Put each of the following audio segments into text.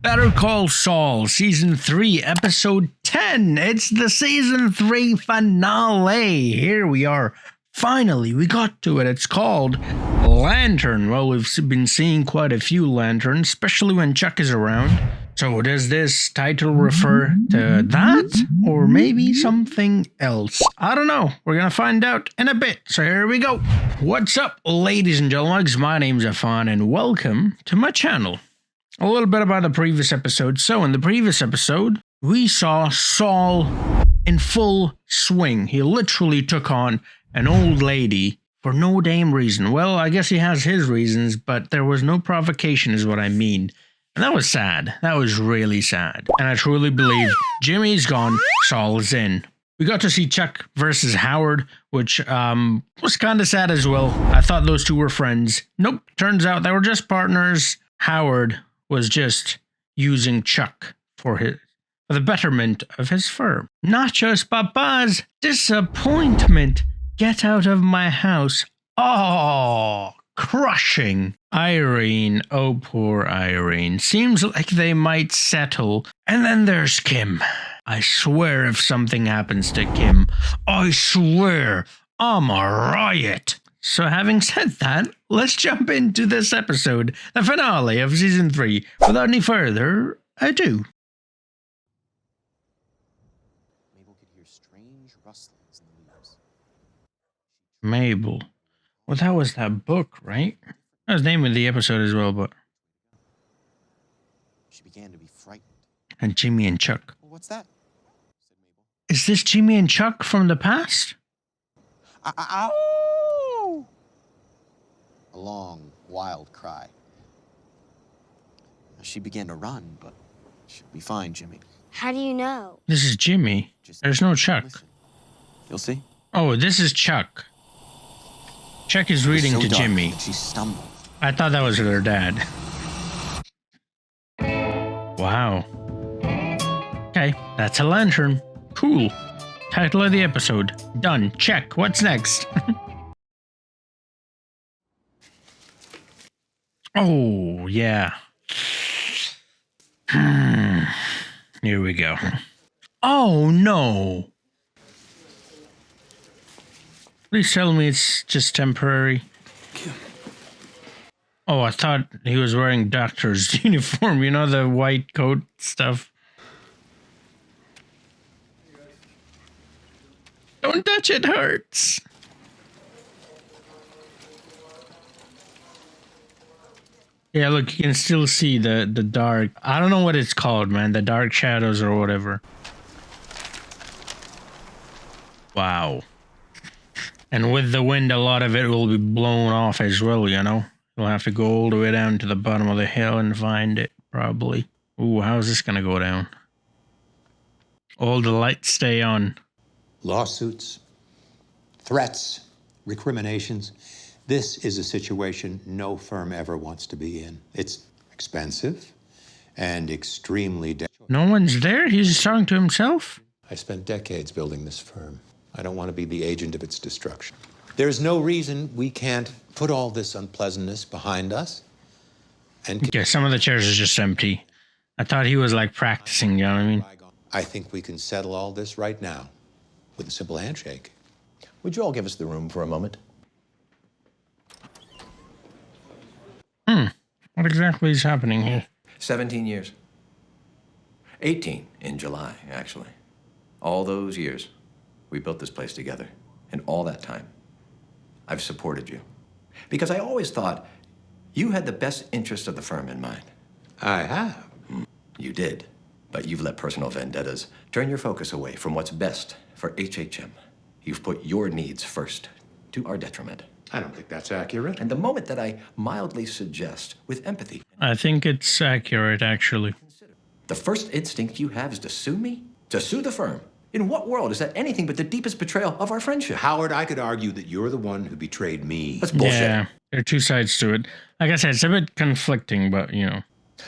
Better Call Saul, Season 3, Episode 10. It's the Season 3 finale. Here we are. Finally, we got to it. It's called Lantern. Well, we've been seeing quite a few lanterns, especially when Chuck is around. So does this title refer to that? Or maybe something else? I don't know. We're going to find out in a bit. So here we go. What's up, ladies and gentlemen? My name's Affan, and welcome to my channel. A little bit about the previous episode. So in the previous episode, we saw Saul in full swing. He literally took on an old lady for no damn reason. Well, I guess he has his reasons, but there was no provocation is what I mean. And that was sad. That was really sad. And I truly believe Jimmy's gone, Saul is in. We got to see Chuck versus Howard, which was kind of sad as well. I thought those two were friends. Nope, turns out they were just partners. Howard was just using Chuck for the betterment of his firm. Nachos Papa's disappointment. Get out of my house. Oh, crushing. Irene, oh poor Irene. Seems like they might settle. And then there's Kim. I swear if something happens to Kim, I swear I'm a riot. So having said that, let's jump into this episode, the finale of Season 3, without any further ado. Mabel could hear strange rustlings in the leaves. Mabel. Well, that was that book, right? That was the name of the episode as well, but... She began to be frightened. And Jimmy and Chuck. Well, what's that? Said Mabel. Is this Jimmy and Chuck from the past? Ow! A long, wild cry. She began to run, but she'll be fine, Jimmy. How do you know? This is Jimmy. There's no Chuck. Listen. You'll see. Oh, this is Chuck. Chuck is reading So to dark Jimmy. that she stumbled. I thought that was their dad. Wow. Okay, that's a lantern. Cool. Title of the episode. Done. Check. What's next? Oh, yeah. Here we go. Oh, no. Please tell me it's just temporary. Oh, I thought he was wearing doctor's uniform. You know, the white coat stuff. Don't touch it, hurts. Yeah, look, you can still see the dark. I don't know what it's called, man. The dark shadows or whatever. Wow. And with the wind, a lot of it will be blown off as well, you know? We'll have to go all the way down to the bottom of the hill and find it, probably. Ooh, how's this gonna go down? All the lights stay on. Lawsuits, threats, recriminations. This is a situation no firm ever wants to be in. It's expensive and extremely dangerous. No one's there? He's just talking to himself? I spent decades building this firm. I don't want to be the agent of its destruction. There's no reason we can't put all this unpleasantness behind us. And Okay, some of the chairs are just empty. I thought he was like practicing, you know what I mean? I think we can settle all this right now with a simple handshake. Would you all give us the room for a moment? What exactly is happening here? 17 years. 18 in July, actually. All those years, we built this place together. And all that time, I've supported you. Because I always thought you had the best interest of the firm in mind. I have. You did. But you've let personal vendettas turn your focus away from what's best for HHM. You've put your needs first, to our detriment. I don't think that's accurate. And the moment that I mildly suggest, with empathy, I think it's accurate, actually. the first instinct you have is to sue me? To sue the firm? In what world is that anything but the deepest betrayal of our friendship? Howard, I could argue that you're the one who betrayed me. That's bullshit. Yeah, there are two sides to it. Like I said, it's a bit conflicting, but, you know.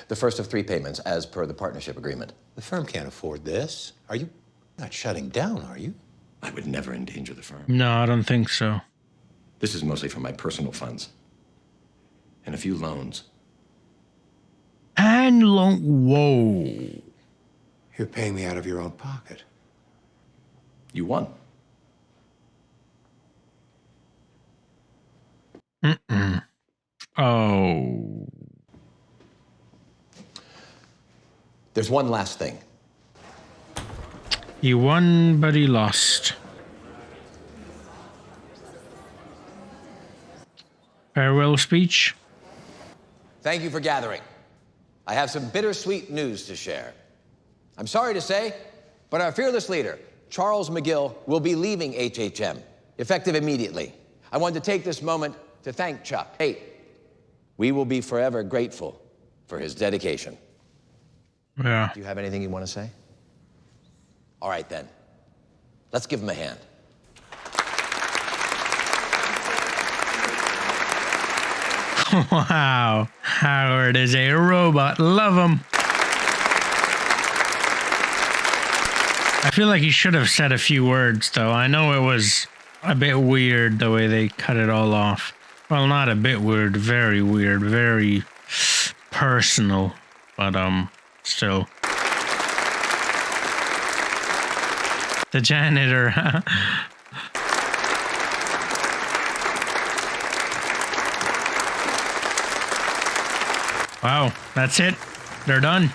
The first of 3 payments, as per the partnership agreement. The firm can't afford this. Are you not shutting down, are you? I would never endanger the firm. No, I don't think so. This is mostly from my personal funds. And a few loans. Hand loan. Whoa. You're paying me out of your own pocket. You won. Oh. There's one last thing. He won, but he lost. Farewell speech. Thank you for gathering. I have some bittersweet news to share. I'm sorry to say, but our fearless leader, Charles McGill, will be leaving HHM, effective immediately. I want to take this moment to thank Chuck. Hey, we will be forever grateful for his dedication. Yeah. Do you have anything you want to say? All right, then. Let's give him a hand. Wow. Howard is a robot. Love him. I feel like he should have said a few words, though. I know it was a bit weird the way they cut it all off. Well, not a bit weird, very personal, but still. The janitor. Wow, that's it. They're done.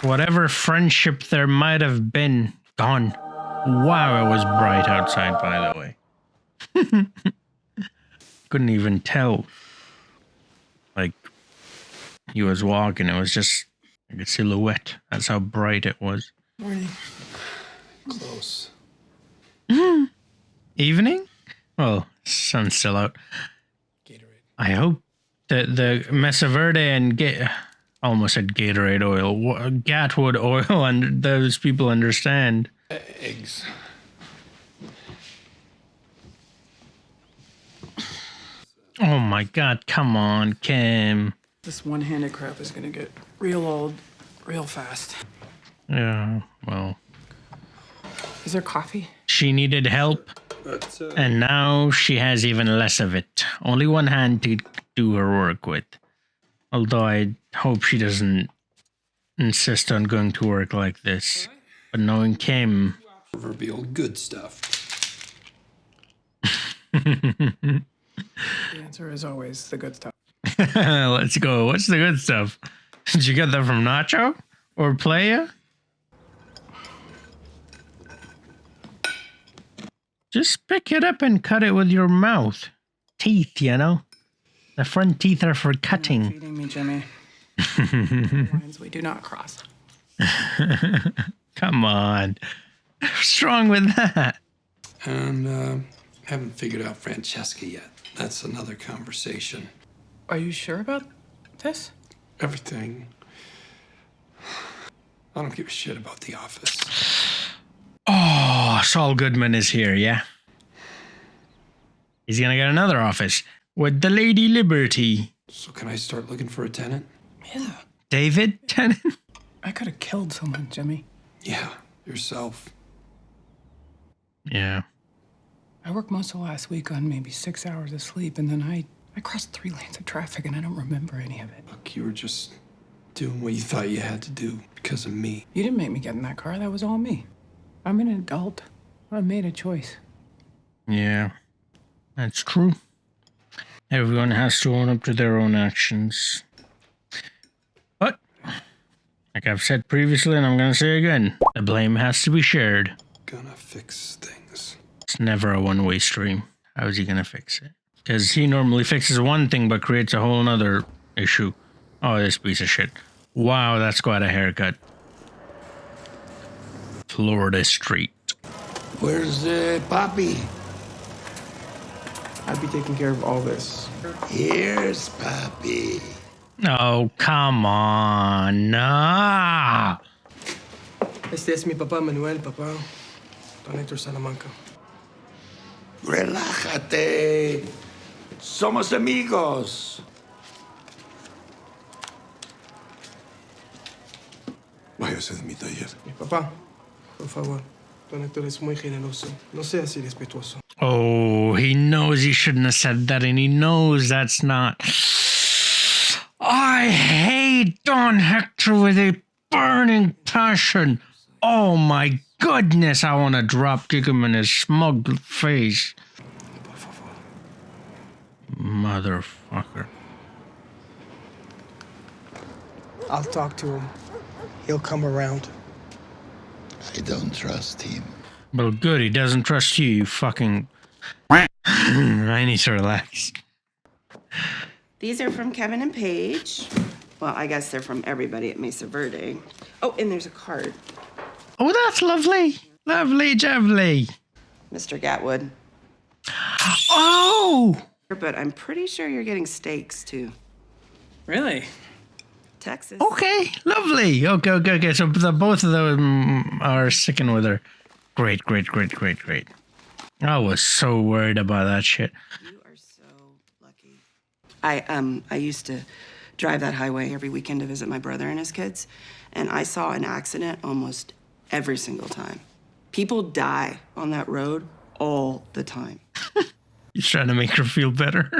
Whatever friendship there might have been, gone. Wow, it was bright outside, by the way. Couldn't even tell. Like, he was walking, it was just like a silhouette. That's how bright it was. Morning. Close. Evening? Well, sun's still out. Gatorade. I hope that the Mesa Verde and almost said Gatorade oil, Gatwood oil, and those people understand. Eggs. Oh my God, come on, Kim. This one-handed crap is gonna get real old real fast. Yeah, well. Is there coffee? She needed help, and now she has even less of it. Only one hand to do her work with. Although I hope she doesn't insist on going to work like this. But knowing Kim... Proverbial good stuff. The answer is always the good stuff. Let's go. What's the good stuff? Did you get that from Nacho? Or Playa? Just pick it up and cut it with your mouth. Teeth, you know? The front teeth are for cutting. Feeding me, Jimmy. Lines we do not cross. Come on. What's wrong with that? And haven't figured out Francesca yet. That's another conversation. Are you sure about this? Everything. I don't give a shit about the office. Oh, Saul Goodman is here, yeah? He's gonna get another office with the Lady Liberty. So can I start looking for a tenant? Yeah. David Tennant? I could have killed someone, Jimmy. Yeah, yourself. Yeah. I worked most of last week on maybe 6 hours of sleep, and then I crossed 3 lanes of traffic, and I don't remember any of it. Look, you were just doing what you thought you had to do because of me. You didn't make me get in that car. That was all me. I'm an adult. I made a choice. Yeah. That's true. Everyone has to own up to their own actions. But, like I've said previously, and I'm gonna say again, the blame has to be shared. Gonna fix things. It's never a one-way stream. How is he gonna fix it? Because he normally fixes one thing but creates a whole nother issue. Oh, this piece of shit. Wow, that's quite a haircut. Florida Street. Where's Poppy? I'd be taking care of all this. Here's Poppy. Oh, come on. Ah. Este es mi papá Manuel, papá. Don Hector Salamanca. Relájate. Somos amigos. Váyase de mi taller. Mi papá, por favor. Don Hector es muy generoso. No sea así respetuoso. Oh, he knows he shouldn't have said that, and he knows that's not. I hate Don Hector with a burning passion. Oh my goodness, I want to drop kick him in his smug face. Motherfucker. I'll talk to him. He'll come around. I don't trust him. Well, good, he doesn't trust you, you fucking. I need to relax. These are from Kevin and Paige. Well, I guess they're from everybody at Mesa Verde. Oh, and there's a card. Oh, that's lovely. Lovely, jubbly. Mr. Gatwood. Oh! But I'm pretty sure you're getting steaks, too. Really? Texas. Okay, lovely. Okay. So both of them are sticking with her. Great. I was so worried about that shit. You are so lucky. I used to drive that highway every weekend to visit my brother and his kids, and I saw an accident almost every single time. People die on that road all the time. He's trying to make her feel better.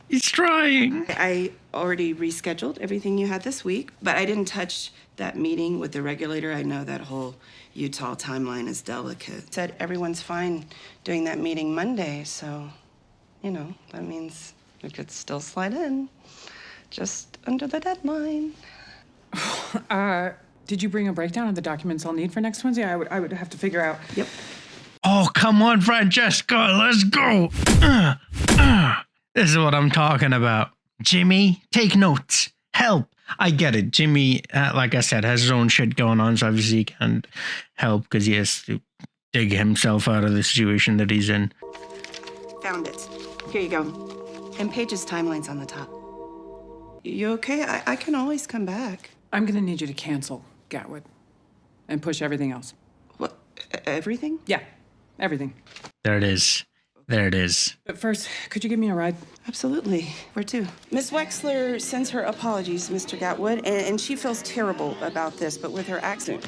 He's trying. I already rescheduled everything you had this week, but I didn't touch that meeting with the regulator. I know that whole Utah timeline is delicate. Said everyone's fine doing that meeting Monday, so, you know, that means we could still slide in, just under the deadline. Did you bring a breakdown of the documents I'll need for next Wednesday? I would have to figure out. Yep. Oh, come on, Francesca, let's go. This is what I'm talking about. Jimmy, take notes. Help. I get it. Jimmy, like I said, has his own shit going on, so obviously he can't help because he has to dig himself out of the situation that he's in. Found it. Here you go. And Paige's timeline's on the top. You okay? I can always come back. I'm gonna need you to cancel Gatwood and push everything else. What? Everything? Yeah, everything. There it is. But first, could you give me a ride? Absolutely. Where to? Miss Wexler sends her apologies, Mr. Gatwood, and she feels terrible about this, but with her accent.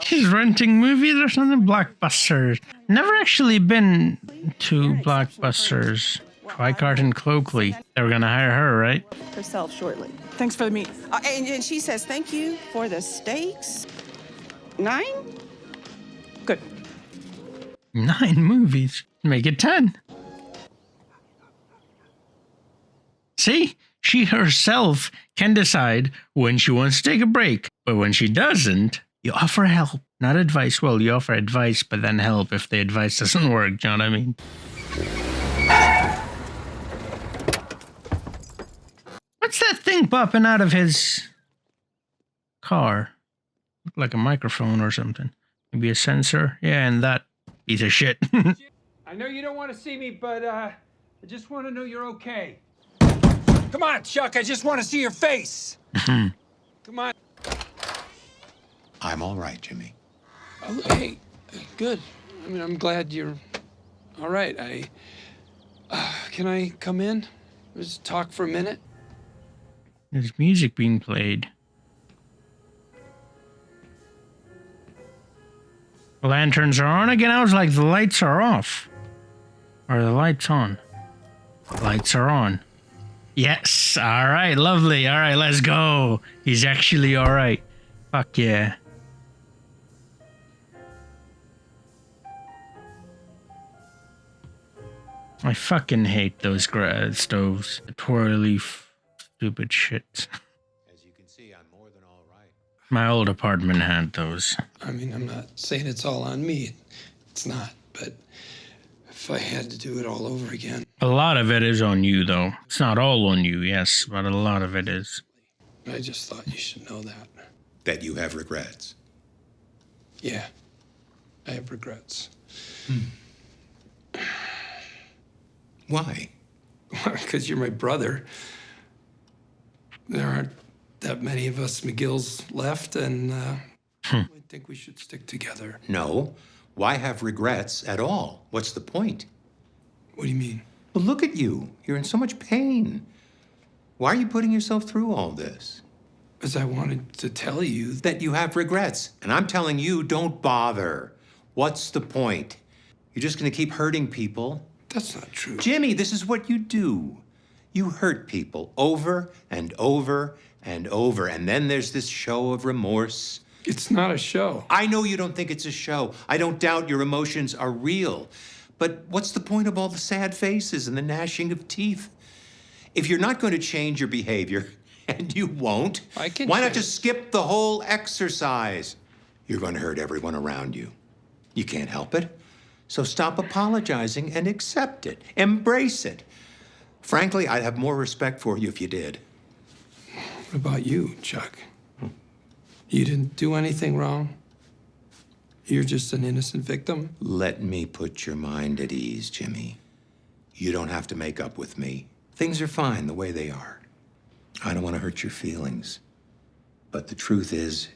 She's renting movies or something? Blockbusters. Never actually been to Blockbusters. Tricart and Cloakley. They were gonna hire her, right? Herself shortly. Thanks for the meet. And she says thank you for the steaks. 9? Good. 9 movies. Make it 10. See? She herself can decide when she wants to take a break. But when she doesn't, you offer help. Not advice. Well, you offer advice, but then help if the advice doesn't work. Do you know what I mean? What's that thing popping out of his car? Looked like a microphone or something. Maybe a sensor? Yeah, and that piece of shit. I know you don't want to see me, but I just want to know you're okay. Come on, Chuck, I just want to see your face. Come on. I'm all right, Jimmy. Oh, hey, good. I mean, I'm glad you're all right. Can I come in? Just talk for a minute? There's music being played. The lanterns are on again. I was like, the lights are off. Or are the lights on? Lights are on. Yes. All right. Lovely. All right. Let's go. He's actually all right. Fuck yeah. I fucking hate those stoves. The twirly, stupid shit. As you can see, I'm more than all right. My old apartment had those. I mean, I'm not saying it's all on me. It's not, but if I had to do it all over again. A lot of it is on you, though. It's not all on you, yes, but a lot of it is. I just thought you should know that. That you have regrets. Yeah, I have regrets. Why? Because you're my brother. There aren't that many of us McGills left, and I think we should stick together. No. Why have regrets at all? What's the point? What do you mean? Well, look at you. You're in so much pain. Why are you putting yourself through all this? Because I wanted to tell you That you have regrets. And I'm telling you, don't bother. What's the point? You're just gonna keep hurting people. That's not true. Jimmy, this is what you do. You hurt people over and over and over, and then there's this show of remorse. It's not a show. I know you don't think it's a show. I don't doubt your emotions are real. But what's the point of all the sad faces and the gnashing of teeth? If you're not going to change your behavior, and you won't, why not just skip the whole exercise? You're going to hurt everyone around you. You can't help it. So stop apologizing and accept it. Embrace it. Frankly, I'd have more respect for you if you did. What about you, Chuck? You didn't do anything wrong? You're just an innocent victim? Let me put your mind at ease, Jimmy. You don't have to make up with me. Things are fine the way they are. I don't want to hurt your feelings. But the truth is,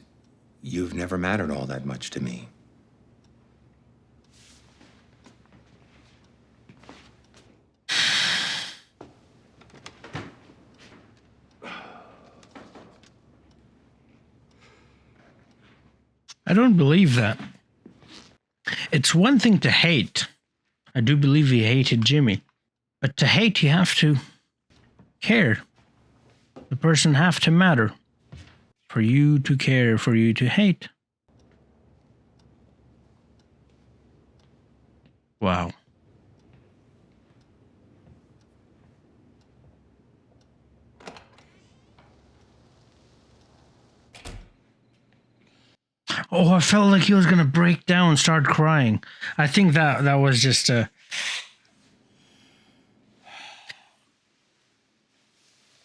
you've never mattered all that much to me. I don't believe that. It's one thing to hate. I do believe he hated Jimmy. But to hate, you have to care. The person have to matter. For you to care, for you to hate. Wow. Oh, I felt like he was gonna break down and start crying. I think that was just a...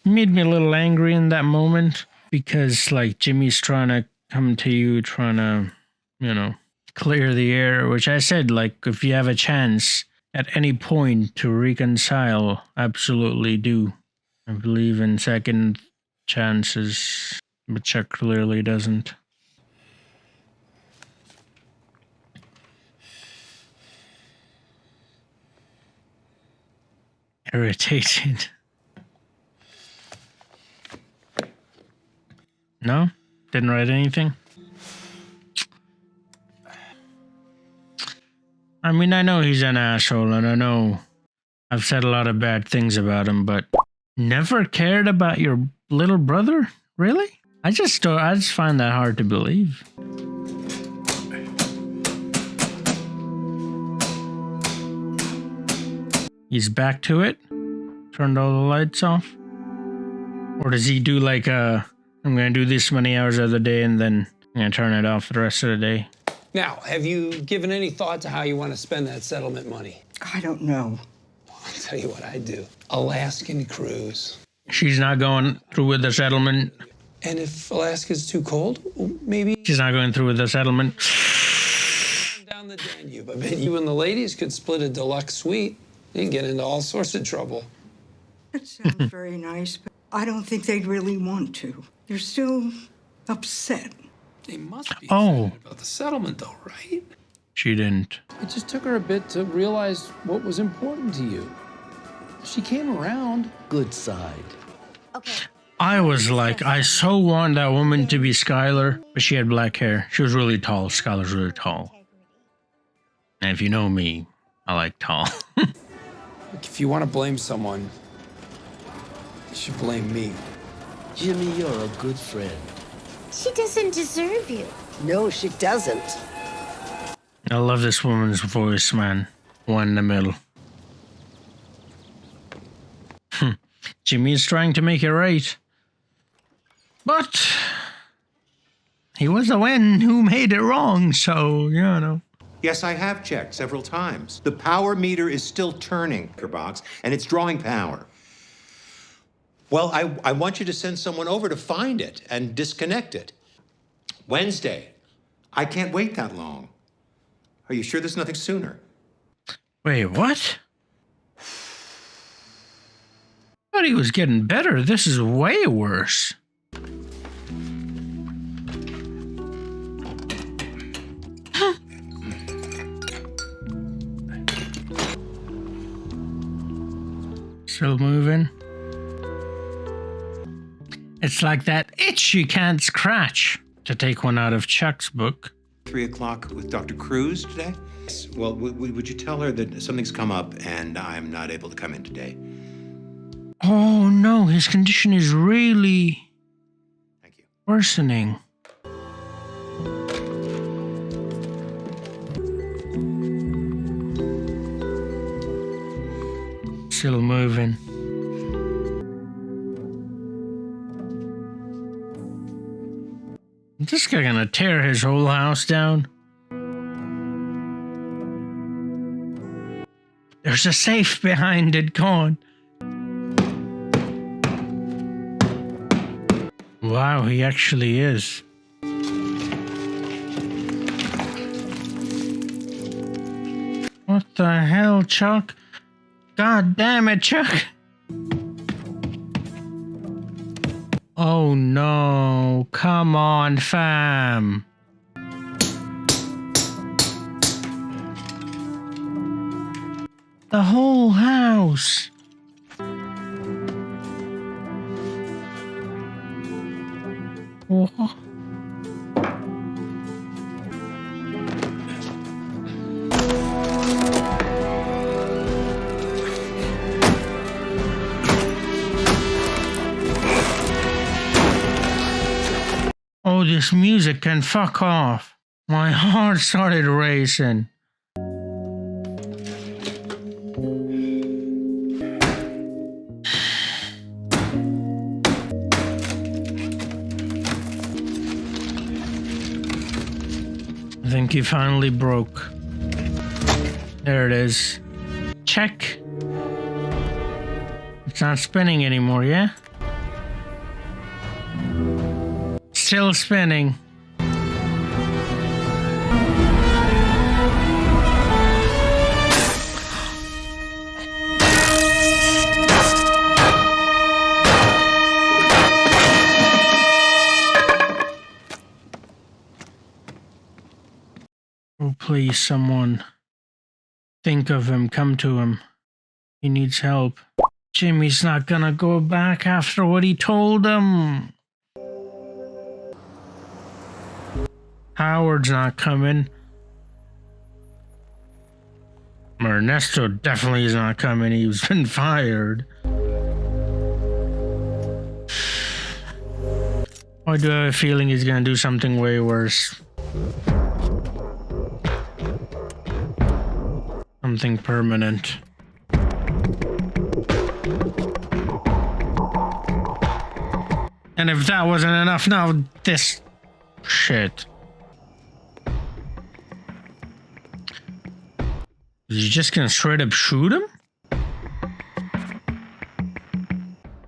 made me a little angry in that moment. Because, like, Jimmy's trying to come to you, trying to, you know, clear the air. Which I said, like, if you have a chance at any point to reconcile, absolutely do. I believe in second chances. But Chuck clearly doesn't. Irritated. No? Didn't write anything? I mean, I know he's an asshole, and I know I've said a lot of bad things about him, but never cared about your little brother? Really? I just find that hard to believe. He's back to it? Turned all the lights off? Or does he do like I'm gonna do this many hours of the day and then I'm gonna turn it off the rest of the day? Now, have you given any thought to how you want to spend that settlement money? I don't know. I'll tell you what I do. Alaskan cruise. She's not going through with the settlement. And if Alaska's too cold, maybe... She's not going through with the settlement. Down the Danube. I bet you and the ladies could split a deluxe suite. You can get into all sorts of trouble. That sounds very nice, but I don't think they'd really want to. They're still upset. They must be excited about the settlement, though, right? She didn't. It just took her a bit to realize what was important to you. She came around. Good side. Okay. I was like, I so want that woman to be Skylar, but she had black hair. She was really tall. Skylar's really tall. And if you know me, I like tall. If you want to blame someone, you should blame me. Jimmy, you're a good friend. She doesn't deserve you. No, she doesn't. I love this woman's voice, man. One in the middle. Jimmy's trying to make it right. But he was the one who made it wrong, so, you know. Yes, I have checked several times. The power meter is still turning, box, and it's drawing power. Well, I want you to send someone over to find it and disconnect it. Wednesday. I can't wait that long. Are you sure there's nothing sooner? Wait, what? I thought he was getting better. This is way worse. Still moving. It's like that itch you can't scratch, to take one out of Chuck's book. 3 o'clock with Dr. Cruz today? Yes. Well, would you tell her that something's come up and I'm not able to come in today? Oh no, his condition is really worsening. Still moving. Is this guy gonna tear his whole house down? There's a safe behind it, gone. Wow, he actually is. What the hell, Chuck? God damn it, Chuck! Oh no, come on, fam. The whole house. Oh. Oh, this music can fuck off. My heart started racing. I think he finally broke. There it is. Check. It's not spinning anymore, yeah? Still spinning. Oh, please, someone. Think of him, come to him. He needs help. Jimmy's not gonna go back after what he told him. Howard's not coming. Ernesto definitely is not coming. He's been fired. I do have a feeling he's gonna do something way worse. Something permanent. And if that wasn't enough, now this shit. Is he just gonna straight up shoot him?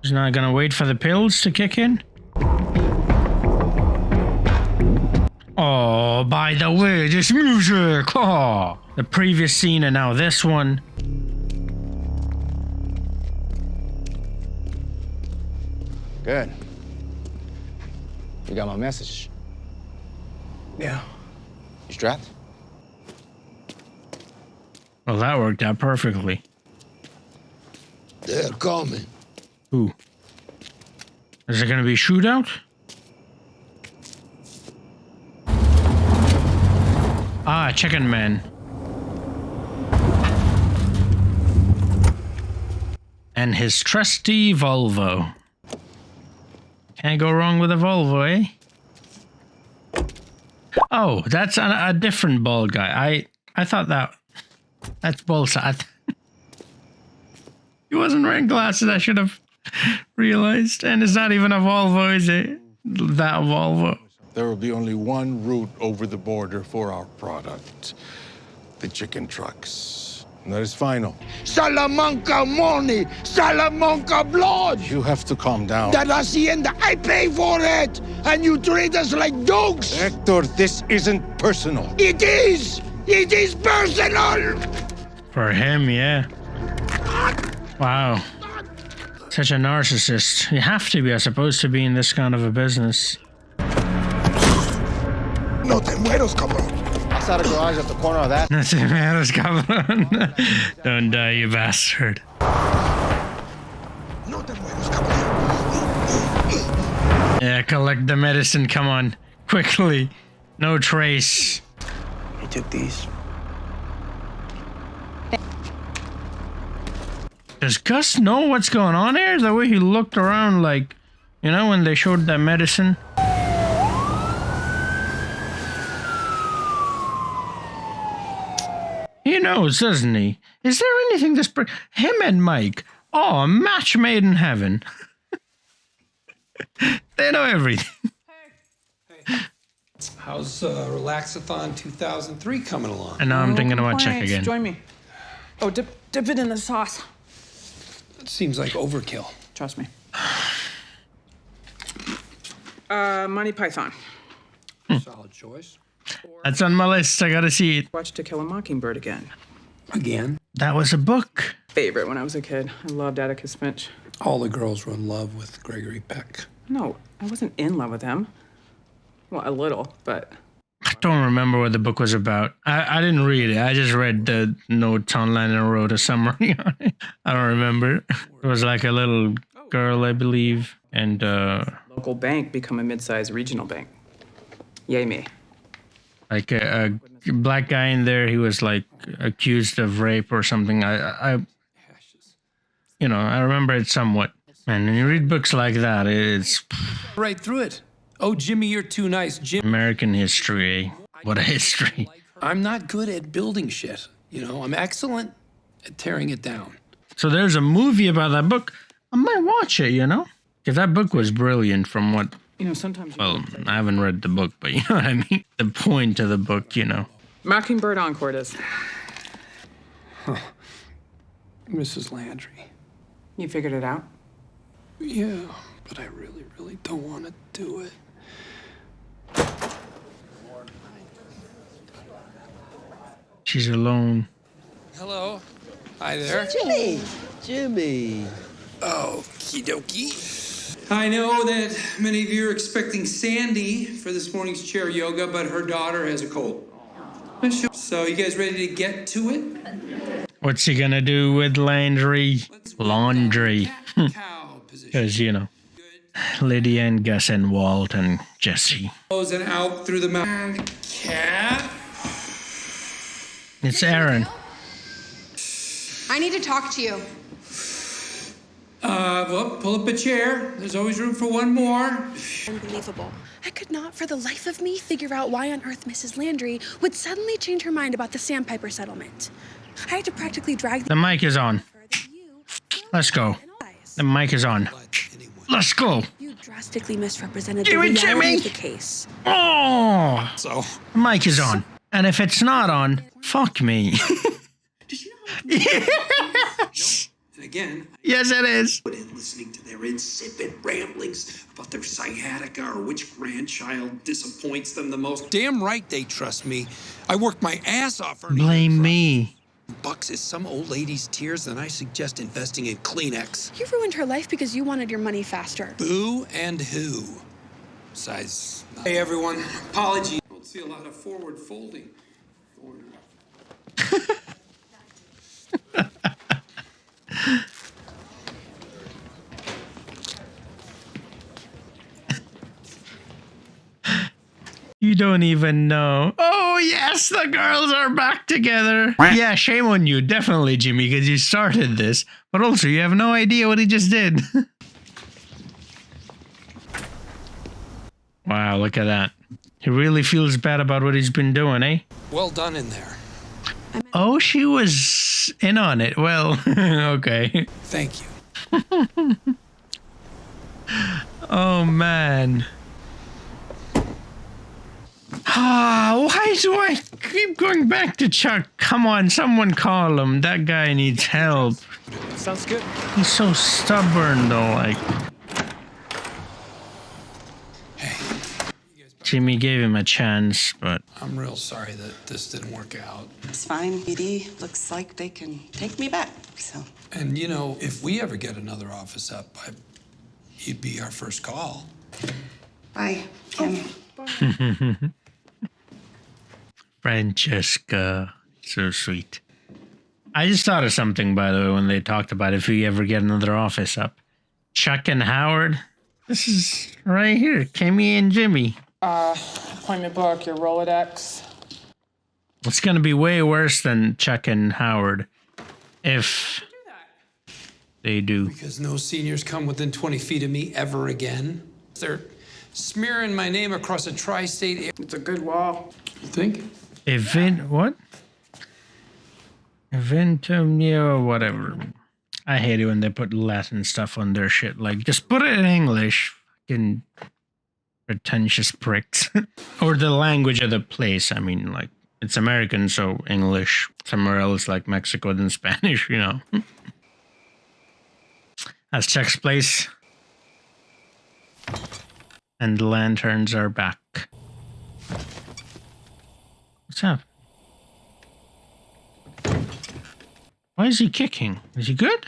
He's not gonna wait for the pills to kick in? Oh, by the way, this music! Oh, the previous scene and now this one. Good. You got my message? Yeah. You strapped? Well, that worked out perfectly. They're coming. Who? Is it gonna be a shootout? Ah, Chicken Man. And his trusty Volvo. Can't go wrong with a Volvo, eh? Oh, that's a different bald guy. I thought that's bullshit. He wasn't wearing glasses, I should have realized. And it's not even a Volvo, is it? That Volvo. There will be only one route over the border for our product. The chicken trucks. And that is final. Salamanca money, Salamanca blood. You have to calm down. That hacienda, I pay for it, and you treat us like dogs. Hector, this isn't personal. It is. It is personal. For him, yeah. Wow. Such a narcissist. You have to be, I suppose, to be in this kind of a business. No te mueros, cabrón. Outside the garage at the corner of that. No te mueras, cabrón. Don't die, you bastard. No te mueros, cabrón. Yeah, collect the medicine, come on. Quickly. No trace. You took these. Does Gus know what's going on here? The way he looked around, like, you know, when they showed that medicine. He knows, doesn't he? Is there anything this... Him and Mike. Oh, a match made in heaven. They know everything. How's Relaxathon 2003 coming along? And now I'm thinking about check Complaints. again. Join me. Oh, dip it in the sauce. It seems like overkill. Trust me. Monty Python. Solid choice. That's on my list. I gotta see it. Watch To Kill a Mockingbird again. Again? That was a book. Favorite when I was a kid. I loved Atticus Finch. All the girls were in love with Gregory Peck. No, I wasn't in love with him. Well, a little, but... I don't remember what the book was about. I didn't read it. I just read the notes online and wrote a summary on it. I don't remember. It was like a little girl, I believe, and Local bank become a mid-sized regional bank. Yay me. like a black guy in there. He was like accused of rape or something. I you know, I remember it somewhat. And when you read books like that, it's Right through it. Oh, Jimmy, you're too nice. Jim. American history, eh? What a history. I'm not good at building shit. You know, I'm excellent at tearing it down. So there's a movie about that book. I might watch it, you know? Because that book was brilliant from what... You know, sometimes... Well, I haven't read the book, but you know what I mean? The point of the book, you know. Mockingbird Encore it is. Huh. Mrs. Landry. You figured it out? Yeah, but I really, really don't want to do it. She's alone. Hello. Hi there. Jimmy! Jimmy! Okie dokie. I know that many of you are expecting Sandy for this morning's chair yoga, but her daughter has a cold. So you guys ready to get to it? What's he gonna do with Landry? Laundry. Because, you know, Lydia and Gus and Walt and Jesse. Nose and out through the mouth. Cat. It's Aaron. I need to talk to you. Well, pull up a chair. There's always room for one more. Unbelievable. I could not for the life of me figure out why on earth Mrs. Landry would suddenly change her mind about the Sandpiper settlement. I had to practically drag The mic is on. Let's go. The mic is on. Let's go. You drastically misrepresented Give the it, reality Jimmy. of the case. Oh! So? The mic is on. And if it's not on, fuck me. Yes! And again, Yes, it is. In listening to their insipid ramblings about their sciatica or which grandchild disappoints them the most. Damn right they trust me. I worked my ass off earning Blame me. Bucks is some old lady's tears, then I suggest investing in Kleenex. You ruined her life because you wanted your money faster. Boo and who? Besides... Hey, everyone. Apologies. I don't see a lot of forward folding. You don't even know. Oh, yes, the girls are back together. Yeah, shame on you, definitely, Jimmy, because you started this. But also, you have no idea what he just did. Wow, look at that. He really feels bad about what he's been doing, eh? Well done in there. Oh, she was in on it. Well, okay. Thank you. Oh, man. Ah, why do I keep going back to Chuck? Come on, someone call him. That guy needs help. Sounds good. He's so stubborn, though, like. Jimmy gave him a chance, but... I'm real sorry that this didn't work out. It's fine. BD looks like they can take me back, so. And, you know, if we ever get another office up, you'd be our first call. Bye, Kim. Francesca. So sweet. I just thought of something, by the way, when they talked about if we ever get another office up. Chuck and Howard. This is right here. Kimmy and Jimmy. Appointment book, your Rolodex. It's going to be way worse than Chuck and Howard if they do. Because no seniors come within 20 feet of me ever again. They're smearing my name across a tri-state area. It's a good wall. You think? What? Eventumia or whatever. I hate it when they put Latin stuff on their shit. Like, just put it in English. Fucking pretentious pricks. Or the language of the place. I mean, like, it's American, so English. Somewhere else, like Mexico, than Spanish, you know. That's Chuck's place. And the lanterns are back. What's up? Why is he kicking? Is he good?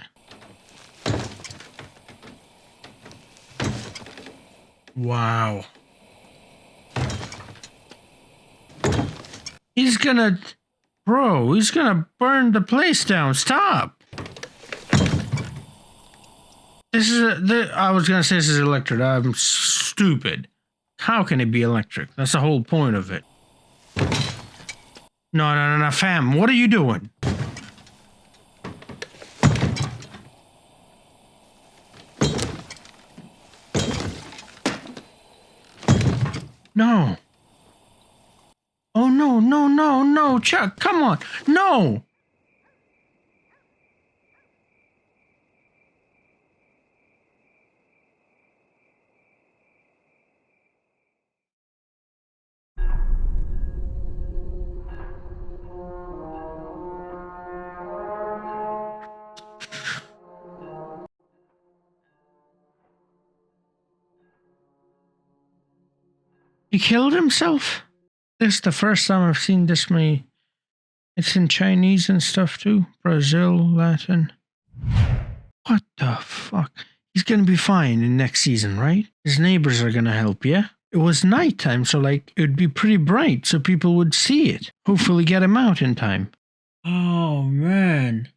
Wow. He's gonna... Bro, he's gonna burn the place down. Stop! This is I was gonna say this is electric. I'm stupid. How can it be electric? That's the whole point of it. No, fam. What are you doing? No. Oh, no, Chuck, come on. No. He killed himself? This is the first time I've seen this many. It's in Chinese and stuff too. Brazil, Latin. What the fuck? He's gonna be fine in next season, right? His neighbors are gonna help, yeah? It was nighttime, so like, it would be pretty bright so people would see it. Hopefully get him out in time. Oh, man.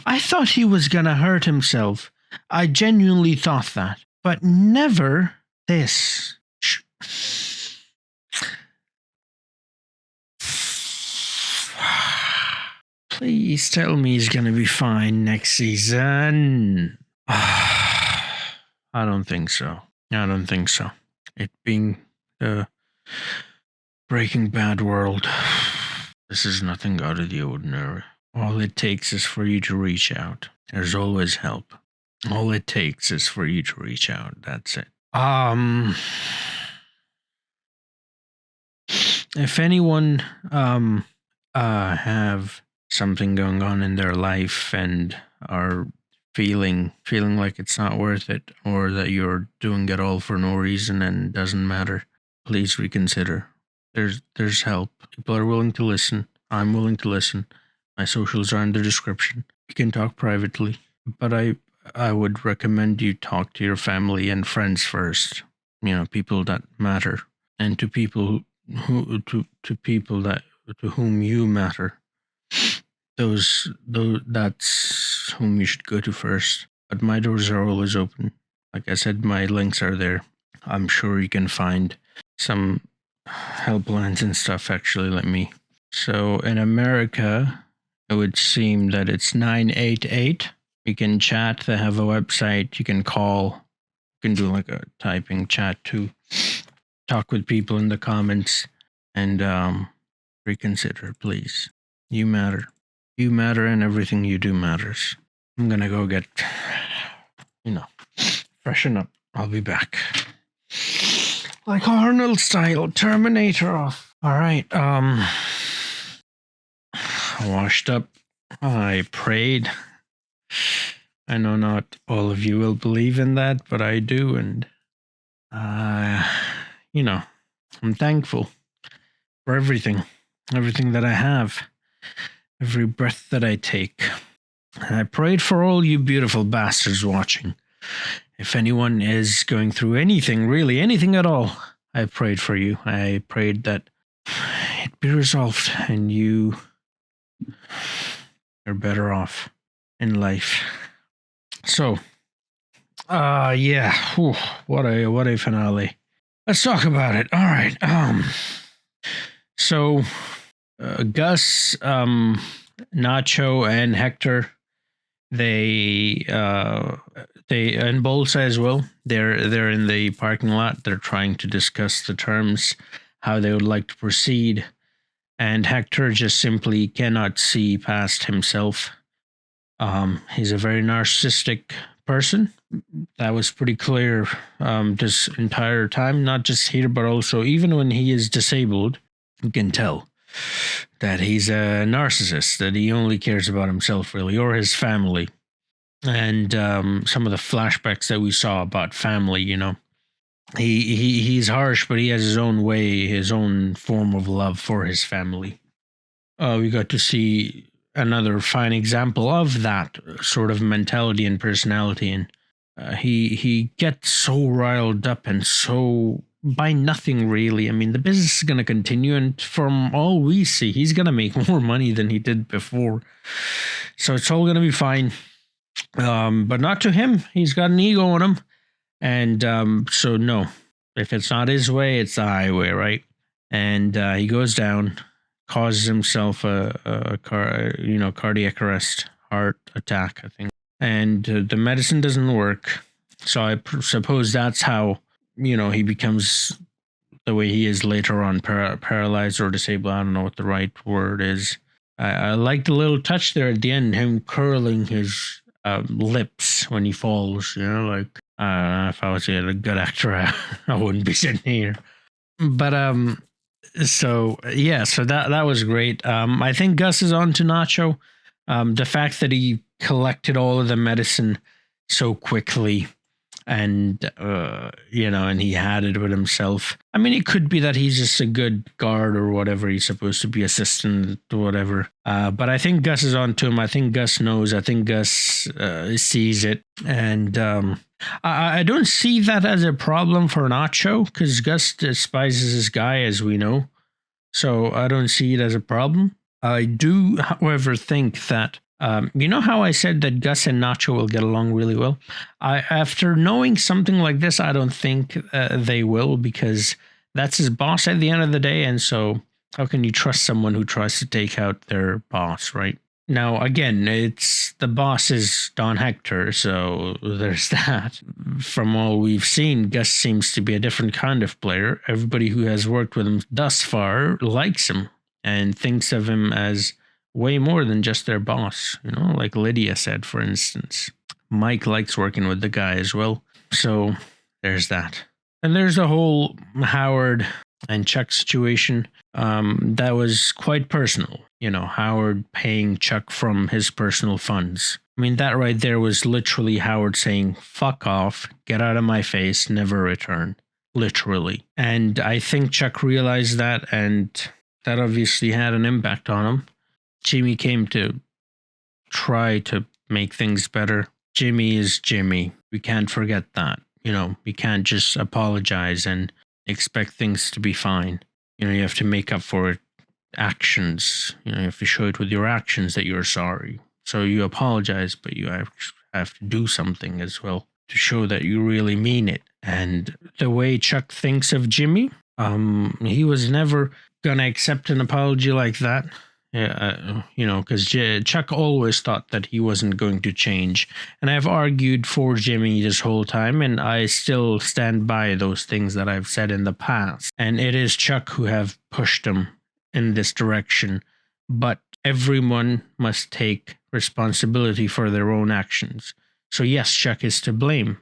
I thought he was gonna hurt himself. I genuinely thought that. But never this. Please tell me he's gonna be fine next season. I don't think so. It being the Breaking Bad world, this is nothing out of the ordinary. All it takes is for you to reach out. There's always help. All it takes is for you to reach out. That's it. If anyone have something going on in their life and are feeling like it's not worth it, or that you're doing it all for no reason and doesn't matter, please reconsider. There's help. People are willing to listen. I'm willing to listen. My socials are in the description. You can talk privately, but I would recommend you talk to your family and friends first. You know, people that matter, and to people to people to whom you matter. That's whom you should go to first. But my doors are always open. Like I said, my links are there. I'm sure you can find some helplines and stuff actually like me. So in America, it would seem that it's 988. You can chat. They have a website. You can call. You can do like a typing chat too. Talk with people in the comments and reconsider, please. You matter. You matter, and everything you do matters. I'm gonna go get, freshen up. I'll be back. Like Arnold style, Terminator off. All right, I washed up. I prayed. I know not all of you will believe in that, but I do, and I'm thankful for everything that I have. Every breath that I take. And I prayed for all you beautiful bastards watching. If anyone is going through anything, really anything at all, I prayed for you. I prayed that it be resolved and you are better off in life. So, yeah. Whew, what a finale. Let's talk about it. All right. So Gus, Nacho, and Hector, they and Bolsa as well. They're in the parking lot. They're trying to discuss the terms, how they would like to proceed, and Hector just simply cannot see past himself. He's a very narcissistic person. That was pretty clear this entire time, not just here, but also even when he is disabled, you can tell that he's a narcissist, that he only cares about himself, really, or his family. And some of the flashbacks that we saw about family, you know, he's harsh, but he has his own way, his own form of love for his family. We got to see another fine example of that sort of mentality and personality, and he gets so riled up and so by nothing, really. I mean, the business is going to continue, and from all we see, he's going to make more money than he did before, so it's all going to be fine. But not to him. He's got an ego on him, and so no, if it's not his way, it's the highway, right? And he goes down, causes himself a cardiac arrest, heart attack, I think, and the medicine doesn't work. So I suppose that's how, you know, he becomes the way he is later on, paralyzed or disabled. I don't know what the right word is. I like the little touch there at the end, him curling his lips when he falls, you know, like, if I was a good actor, I wouldn't be sitting here. But so yeah, so that was great. I think Gus is on to Nacho. The fact that he collected all of the medicine so quickly, and you know, and he had it with himself. I mean, it could be that he's just a good guard or whatever. He's supposed to be assistant or whatever. But I think Gus is on to him. I think Gus knows. I think Gus sees it, and I don't see that as a problem for Nacho, because Gus despises this guy, as we know. So I don't see it as a problem. I do, however, think that you know how I said that Gus and Nacho will get along really well? After knowing something like this, I don't think they will, because that's his boss at the end of the day. And so how can you trust someone who tries to take out their boss, right? Now, again, it's the boss is Don Hector, so there's that. From all we've seen, Gus seems to be a different kind of player. Everybody who has worked with him thus far likes him and thinks of him as way more than just their boss, you know, like Lydia said, for instance. Mike likes working with the guy as well. So there's that. And there's the whole Howard and Chuck situation. That was quite personal. You know, Howard paying Chuck from his personal funds. I mean, that right there was literally Howard saying, fuck off, get out of my face, never return. Literally. And I think Chuck realized that, and that obviously had an impact on him. Jimmy came to try to make things better. Jimmy is Jimmy. We can't forget that. You know, we can't just apologize and expect things to be fine. You know, you have to make up for it. Actions. You know, you have to show it with your actions that you're sorry. So you apologize, but you have to do something as well to show that you really mean it. And the way Chuck thinks of Jimmy, he was never gonna accept an apology like that. You know, because Chuck always thought that he wasn't going to change. And I've argued for Jimmy this whole time, and I still stand by those things that I've said in the past. And it is Chuck who have pushed him in this direction. But everyone must take responsibility for their own actions. So yes, Chuck is to blame,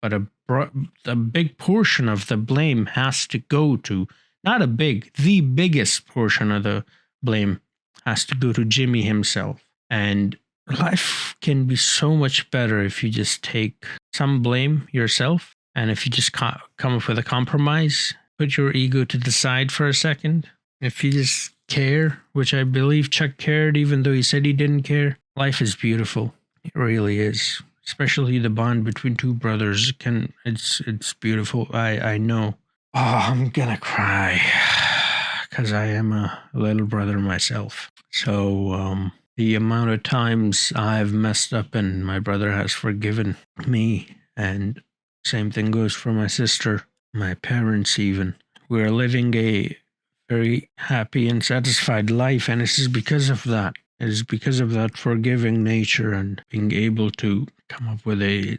but a big portion of the blame has to go to, the biggest portion of the blame has to go to Jimmy himself. And life can be so much better if you just take some blame yourself, and if you just come up with a compromise, put your ego to the side for a second. If you just care, which I believe Chuck cared, even though he said he didn't care, life is beautiful. It really is. Especially the bond between two brothers. It's beautiful. I know. Oh, I'm gonna cry, because I am a little brother myself. So the amount of times I've messed up and my brother has forgiven me, and same thing goes for my sister, my parents even. We're living a very happy and satisfied life. And this is because of that. It is because of that forgiving nature and being able to come up with a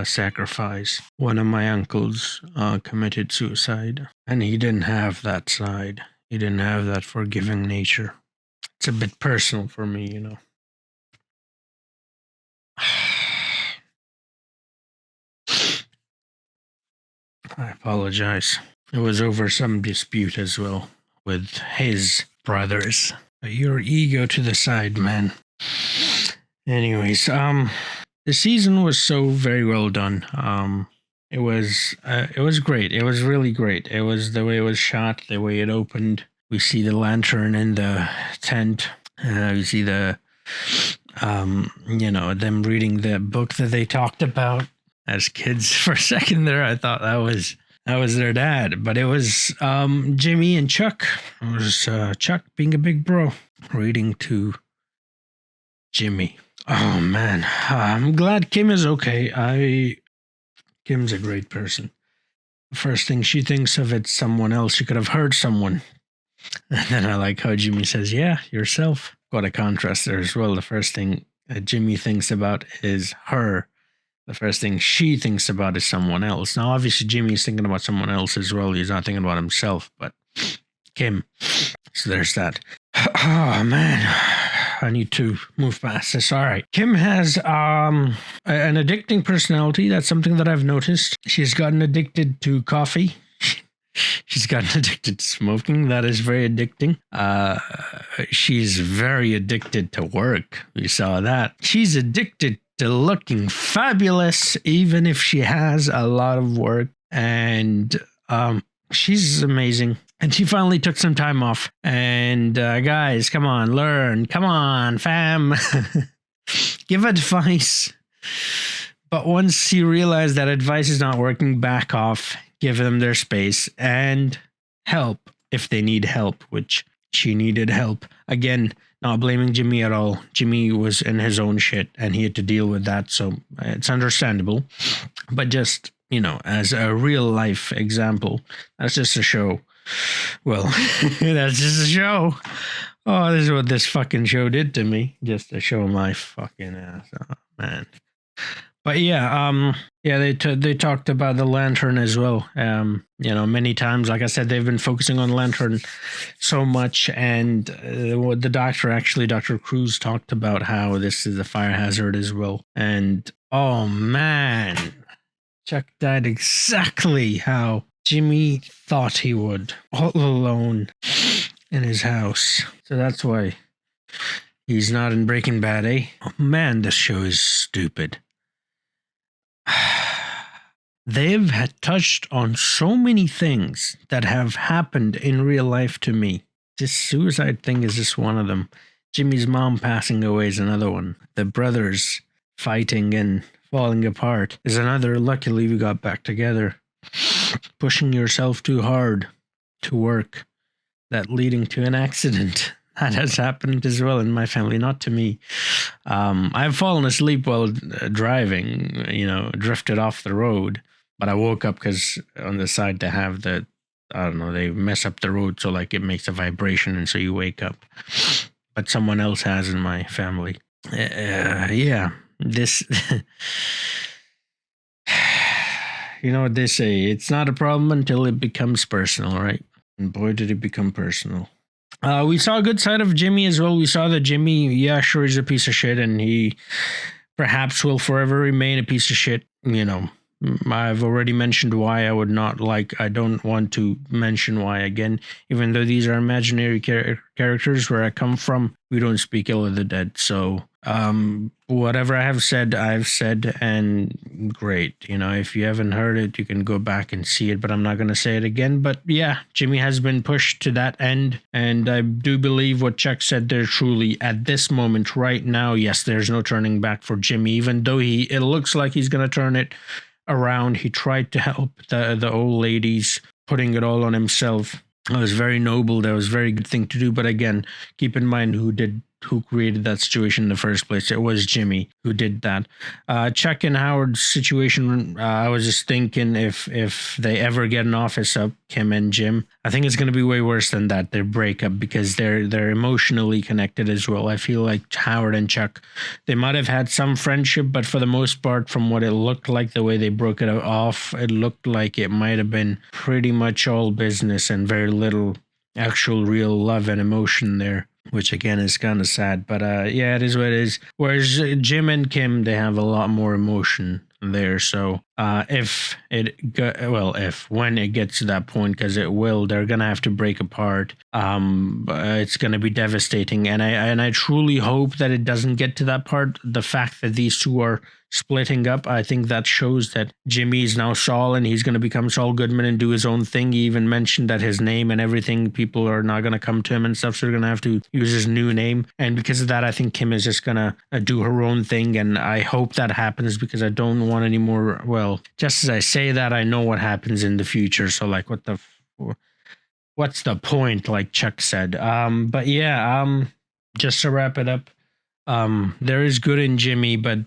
sacrifice. One of my uncles committed suicide, and he didn't have that side. He didn't have that forgiving nature. It's a bit personal for me, you know. I apologize. It was over some dispute as well with his brothers. Your ego to the side, man. Anyways, the season was so very well done. It was great. It was really great. It was the way it was shot, the way it opened. We see the lantern in the tent. We see the, them reading the book that they talked about as kids. For a second there, I thought that was their dad, but it was Jimmy and Chuck. It was Chuck being a big bro, reading to Jimmy. Oh man, I'm glad Kim is okay. Kim's a great person. The first thing she thinks of, it's someone else. She could have hurt someone. And then I like how Jimmy says, yeah, yourself. Got a contrast there as well. The first thing Jimmy thinks about is her. The first thing she thinks about is someone else. Now, obviously, Jimmy's thinking about someone else as well. He's not thinking about himself, but Kim. So there's that. Oh, man. I need to move past this. All right. Kim has an addicting personality. That's something that I've noticed. She's gotten addicted to coffee. She's gotten addicted to smoking. That is very addicting. She's very addicted to work. We saw that. She's addicted to looking fabulous, even if she has a lot of work. And she's amazing. And she finally took some time off. And guys, come on, learn. Come on, fam. Give advice. But once you realize that advice is not working, back off. Give them their space and help if they need help, which she needed help. Again, not blaming Jimmy at all. Jimmy was in his own shit and he had to deal with that. So it's understandable. But just, as a real life example, that's just a show. Well, that's just a show. Oh, this is what this fucking show did to me. Just to show my fucking ass. Oh, man. But yeah, they talked about the lantern as well. Many times, like I said, they've been focusing on the lantern so much. And what the Dr. Cruz talked about how this is a fire hazard as well. And oh man, Chuck died exactly how Jimmy thought he would, all alone in his house. So that's why he's not in Breaking Bad, eh? Oh man, this show is stupid. They've touched on so many things that have happened in real life to me. This suicide thing is just one of them. Jimmy's mom passing away is another one. The brothers fighting and falling apart is another. Luckily, we got back together. Pushing yourself too hard to work, that leading to an accident. That has happened as well in my family, not to me. I've fallen asleep while driving, drifted off the road. But I woke up because on the side they have they mess up the road so like it makes a vibration and so you wake up. But someone else has in my family. This... You know what they say, it's not a problem until it becomes personal, right? And boy, did it become personal. We saw a good side of Jimmy as well. We saw that Jimmy, sure, he's a piece of shit, and he perhaps will forever remain a piece of shit. I've already mentioned why I would not like. I don't want to mention why again, even though these are imaginary characters. Where I come from, we don't speak ill of the dead. So whatever I have said, I've said, and great. If you haven't heard it, you can go back and see it, but I'm not going to say it again. But yeah, Jimmy has been pushed to that end, and I do believe what Chuck said there truly at this moment right now. Yes, there's no turning back for Jimmy, even though it looks like he's going to turn it around. He tried to help the old ladies, putting it all on himself. That was very noble. That was a very good thing to do. But again, keep in mind who did who created that situation in the first place. It was Jimmy who did that. Chuck and Howard's situation, I was just thinking if they ever get an office up, Kim and Jim, I think it's going to be way worse than that, their breakup, because they're emotionally connected as well. I feel like Howard and Chuck, they might have had some friendship, but for the most part, from what it looked like, the way they broke it off, it looked like it might have been pretty much all business and very little actual real love and emotion there, which again is kind of sad. But yeah, it is what it is. Whereas Jim and Kim, they have a lot more emotion there. So when it gets to that point, because it will, they're gonna have to break apart. It's gonna be devastating, and I truly hope that it doesn't get to that part. The fact that these two are splitting up, I think that shows that Jimmy is now Saul and he's going to become Saul Goodman and do his own thing. He even mentioned that his name and everything, people are not going to come to him and stuff, so they're going to have to use his new name. And because of that, I think Kim is just going to do her own thing, and I hope that happens, because I don't want any more. Well, just as I say that, I know what happens in the future, so like what's the point, like Chuck said. But yeah, just to wrap it up, there is good in Jimmy, but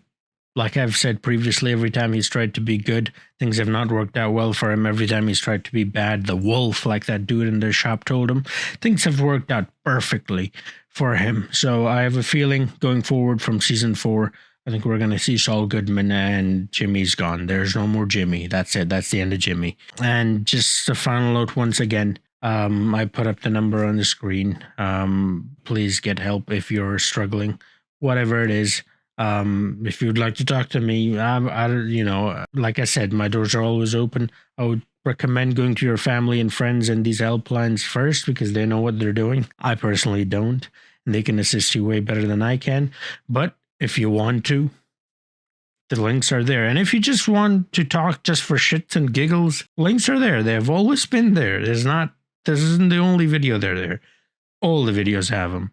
like I've said previously, every time he's tried to be good, things have not worked out well for him. Every time he's tried to be bad, the wolf, like that dude in the shop told him, things have worked out perfectly for him. So I have a feeling going forward from season 4, I think we're going to see Saul Goodman and Jimmy's gone. There's no more Jimmy. That's it. That's the end of Jimmy. And just a final note once again, I put up the number on the screen. Please get help if you're struggling, whatever it is. If you'd like to talk to me, like I said, my doors are always open. I would recommend going to your family and friends and these helplines first, because they know what they're doing. I personally don't, and they can assist you way better than I can. But if you want to, the links are there. And if you just want to talk just for shits and giggles, links are there. They have always been there. This isn't the only video they're there. All the videos have them.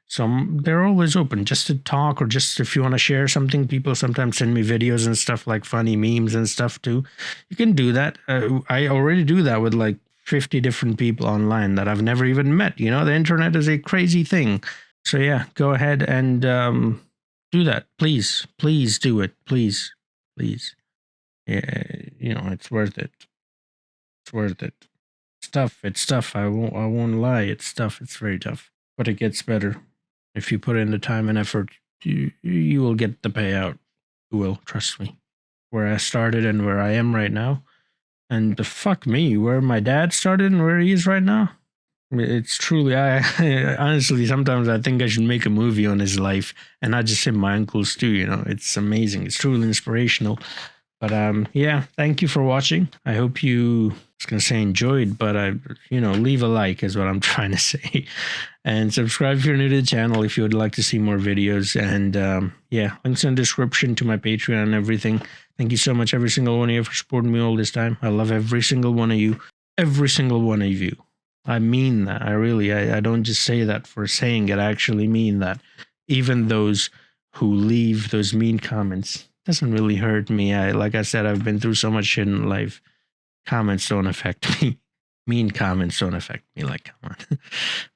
So they're always open just to talk, or just if you want to share something. People sometimes send me videos and stuff, like funny memes and stuff too. You can do that. I already do that with like 50 different people online that I've never even met. You know, the internet is a crazy thing. So yeah, go ahead and do that. Please do it. Please. Yeah, it's worth it. It's worth it. It's tough. I won't lie. It's tough. It's very tough. But it gets better. If you put in the time and effort, you will get the payout. You will, trust me. Where I started and where I am right now. And fuck me, where my dad started and where he is right now. It's truly, honestly, sometimes I think I should make a movie on his life, and not just him, my uncles too, It's amazing. It's truly inspirational. But yeah, thank you for watching. I hope you, I was going to say enjoyed, but leave a like is what I'm trying to say. And subscribe if you're new to the channel if you would like to see more videos. And yeah, links in the description to my Patreon and everything. Thank you so much, every single one of you, for supporting me all this time. I love every single one of you. Every single one of you. I mean that. I don't just say that for saying it. I actually mean that. Even those who leave those mean comments, doesn't really hurt me. Like I said, I've been through so much shit in life. Comments don't affect me. Mean comments don't affect me. Like, come on.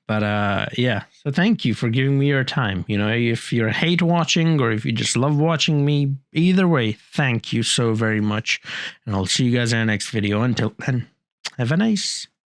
But yeah, so thank you for giving me your time. If you're hate watching or if you just love watching me, either way, thank you so very much. And I'll see you guys in the next video. Until then, have a nice